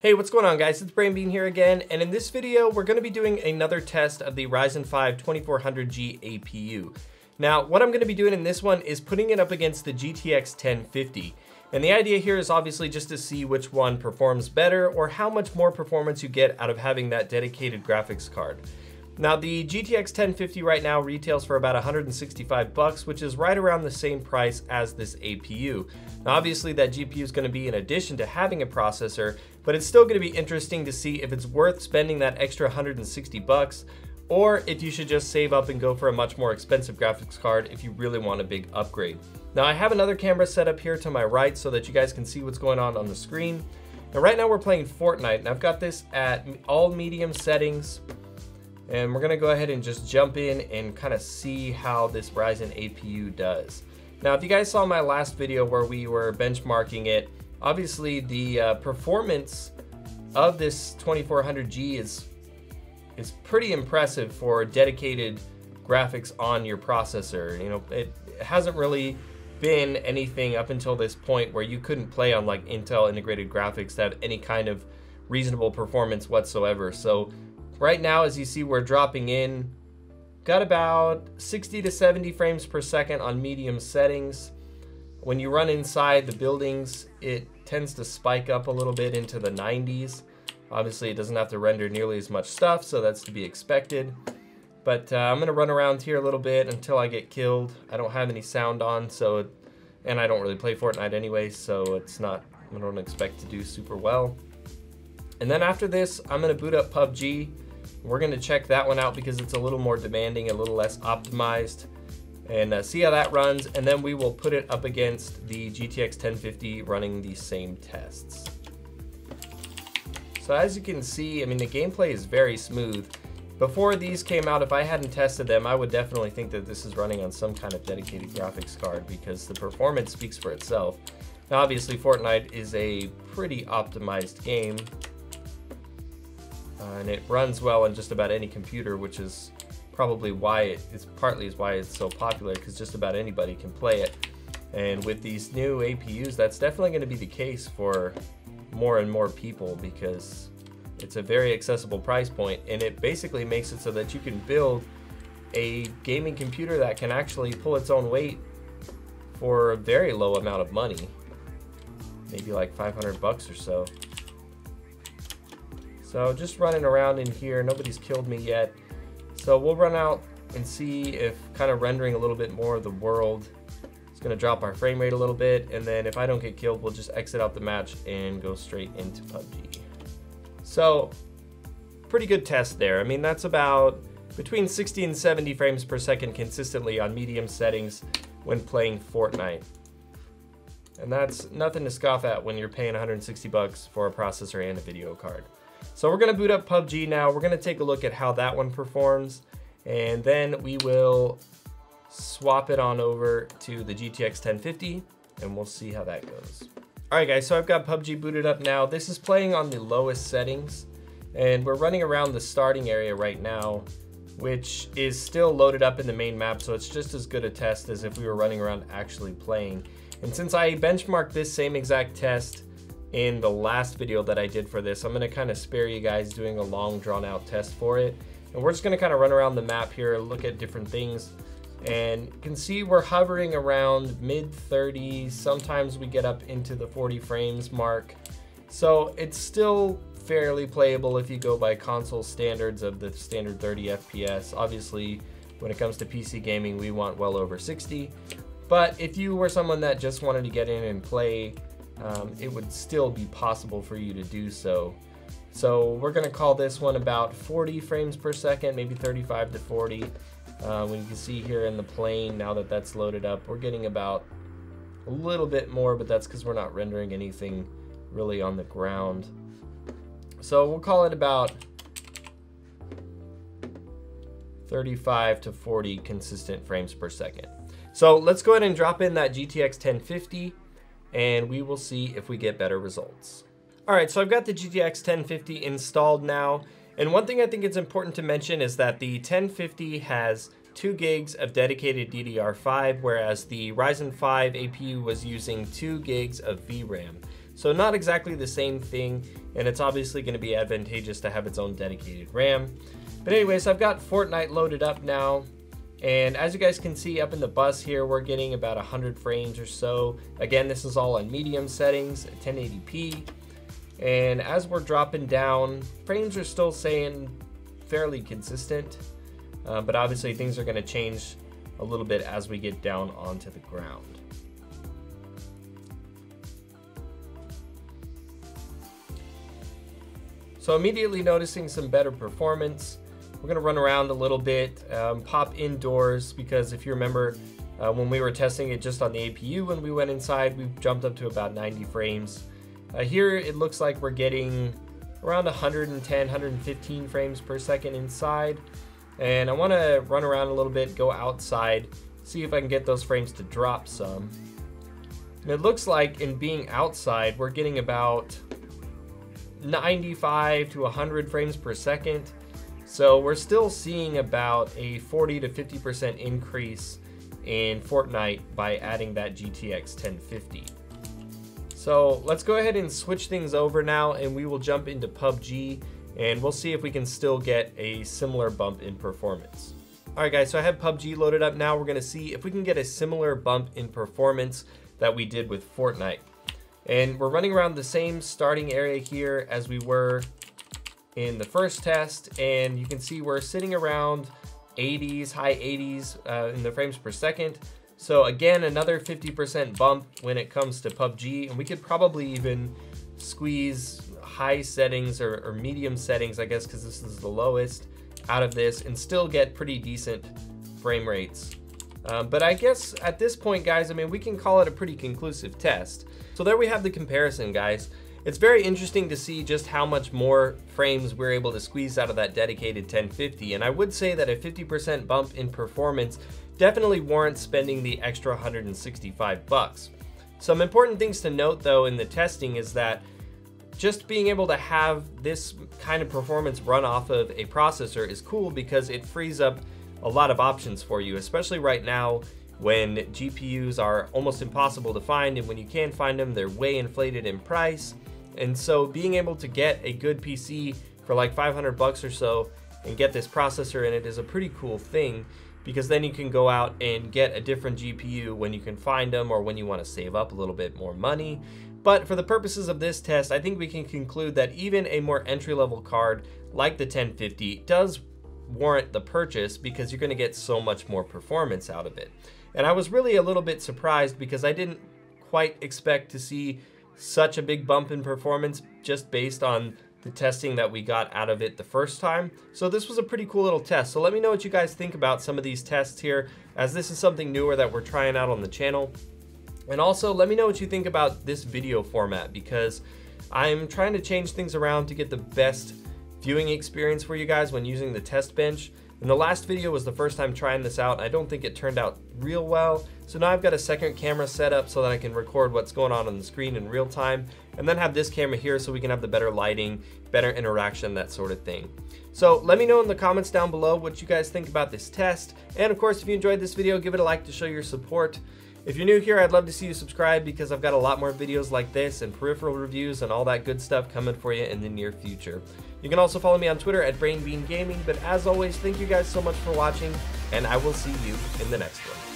Hey, what's going on guys? It's BrainBean here again, and in this video we're going to be doing another test of the Ryzen 5 2400G APU. Now, what I'm going to be doing in this one is putting it up against the GTX 1050. And the idea here is obviously just to see which one performs better or how much more performance you get out of having that dedicated graphics card. Now, the GTX 1050 right now retails for about $165, which is right around the same price as this APU. Now, obviously that GPU is going to be in addition to having a processor, but it's still going to be interesting to see if it's worth spending that extra $160 or if you should just save up and go for a much more expensive graphics card if you really want a big upgrade. Now, I have another camera set up here to my right so that you guys can see what's going on the screen. Now, right now we're playing Fortnite, and I've got this at all medium settings. And we're gonna go ahead and just jump in and kind of see how this Ryzen APU does. Now, if you guys saw my last video where we were benchmarking it, obviously the performance of this 2400G is pretty impressive for dedicated graphics on your processor. You know, it hasn't really been anything up until this point where you couldn't play on like Intel integrated graphics that have any kind of reasonable performance whatsoever. So right now, as you see, we're dropping in, got about 60 to 70 frames per second on medium settings. When you run inside the buildings, it tends to spike up a little bit into the 90s. Obviously, it doesn't have to render nearly as much stuff, so that's to be expected. But I'm gonna run around here a little bit until I get killed. I don't have any sound on, and I don't really play Fortnite anyway, so I don't expect to do super well. And then after this, I'm gonna boot up PUBG. We're gonna check that one out because it's a little more demanding, a little less optimized, and see how that runs, and then we will put it up against the GTX 1050 running the same tests. So as you can see, I mean, the gameplay is very smooth. Before these came out, if I hadn't tested them, I would definitely think that this is running on some kind of dedicated graphics card because the performance speaks for itself. Now, obviously, Fortnite is a pretty optimized game, and it runs well on just about any computer, which is probably why partly why it's so popular, because just about anybody can play it. And with these new APUs, that's definitely going to be the case for more and more people because it's a very accessible price point, and it basically makes it so that you can build a gaming computer that can actually pull its own weight for a very low amount of money, maybe like $500 or so. So just running around in here, nobody's killed me yet. So we'll run out and see if kind of rendering a little bit more of the world is gonna drop our frame rate a little bit, and then if I don't get killed, we'll just exit out the match and go straight into PUBG. So pretty good test there. I mean, that's about between 60 and 70 frames per second consistently on medium settings when playing Fortnite. And that's nothing to scoff at when you're paying $160 for a processor and a video card. So we're gonna boot up PUBG now. We're gonna take a look at how that one performs, and then we will swap it on over to the GTX 1050, and we'll see how that goes. All right, guys, so I've got PUBG booted up now. This is playing on the lowest settings, and we're running around the starting area right now, which is still loaded up in the main map, so it's just as good a test as if we were running around actually playing. And since I benchmarked this same exact test in the last video that I did for this, I'm gonna kind of spare you guys doing a long drawn out test for it. And we're just gonna kind of run around the map here, look at different things. And you can see we're hovering around mid 30s. Sometimes we get up into the 40 frames mark. So it's still fairly playable if you go by console standards of the standard 30 FPS. Obviously, when it comes to PC gaming, we want well over 60. But if you were someone that just wanted to get in and play, it would still be possible for you to do so. So we're gonna call this one about 40 frames per second, maybe 35 to 40. When you can see here in the plane, now that that's loaded up, we're getting about a little bit more, but that's because we're not rendering anything really on the ground. So we'll call it about 35 to 40 consistent frames per second. So let's go ahead and drop in that GTX 1050, and we will see if we get better results. All right, so I've got the GTX 1050 installed now, and one thing I think it's important to mention is that the 1050 has 2 gigs of dedicated DDR5, whereas the Ryzen 5 APU was using 2 gigs of VRAM. So not exactly the same thing, and it's obviously going to be advantageous to have its own dedicated RAM. But anyways, I've got Fortnite loaded up now, and as you guys can see up in the bus here, we're getting about 100 frames or so. Again, this is all on medium settings at 1080p, and as we're dropping down, frames are still staying fairly consistent, but obviously things are going to change a little bit as we get down onto the ground. So immediately noticing some better performance. We're gonna run around a little bit, pop indoors, because if you remember when we were testing it just on the APU, when we went inside, we jumped up to about 90 frames. Here it looks like we're getting around 110, 115 frames per second inside. And I wanna run around a little bit, go outside, see if I can get those frames to drop some. And it looks like in being outside, we're getting about 95 to 100 frames per second. So we're still seeing about a 40 to 50% increase in Fortnite by adding that GTX 1050. So let's go ahead and switch things over now, and we will jump into PUBG, and we'll see if we can still get a similar bump in performance. All right guys, so I have PUBG loaded up now. We're gonna see if we can get a similar bump in performance that we did with Fortnite. And we're running around the same starting area here as we were in the first test, and you can see we're sitting around 80s, high 80s in the frames per second. So again, another 50% bump when it comes to PUBG, and we could probably even squeeze high settings or medium settings, I guess, because this is the lowest, out of this and still get pretty decent frame rates. But I guess at this point, guys, I mean, we can call it a pretty conclusive test. So there we have the comparison, guys. It's very interesting to see just how much more frames we're able to squeeze out of that dedicated 1050. And I would say that a 50% bump in performance definitely warrants spending the extra 165 bucks. Some important things to note though in the testing is that just being able to have this kind of performance run off of a processor is cool because it frees up a lot of options for you, especially right now when GPUs are almost impossible to find, and when you can find them, they're way inflated in price. And so being able to get a good PC for like 500 bucks or so and get this processor in it is a pretty cool thing, because then you can go out and get a different GPU when you can find them or when you want to save up a little bit more money. But for the purposes of this test, I think we can conclude that even a more entry-level card like the 1050 does warrant the purchase, because you're going to get so much more performance out of it. And I was really a little bit surprised because I didn't quite expect to see such a big bump in performance just based on the testing that we got out of it the first time. So this was a pretty cool little test. So let me know what you guys think about some of these tests here, as this is something newer that we're trying out on the channel. And also let me know what you think about this video format, because I'm trying to change things around to get the best viewing experience for you guys when using the test bench. And the last video was the first time trying this out, and I don't think it turned out real well. So now I've got a second camera set up so that I can record what's going on the screen in real time, and then have this camera here so we can have the better lighting, better interaction, that sort of thing. So let me know in the comments down below what you guys think about this test. And of course, if you enjoyed this video, give it a like to show your support. If you're new here, I'd love to see you subscribe, because I've got a lot more videos like this and peripheral reviews and all that good stuff coming for you in the near future. You can also follow me on Twitter at BrainBeanGaming, but as always, thank you guys so much for watching, and I will see you in the next one.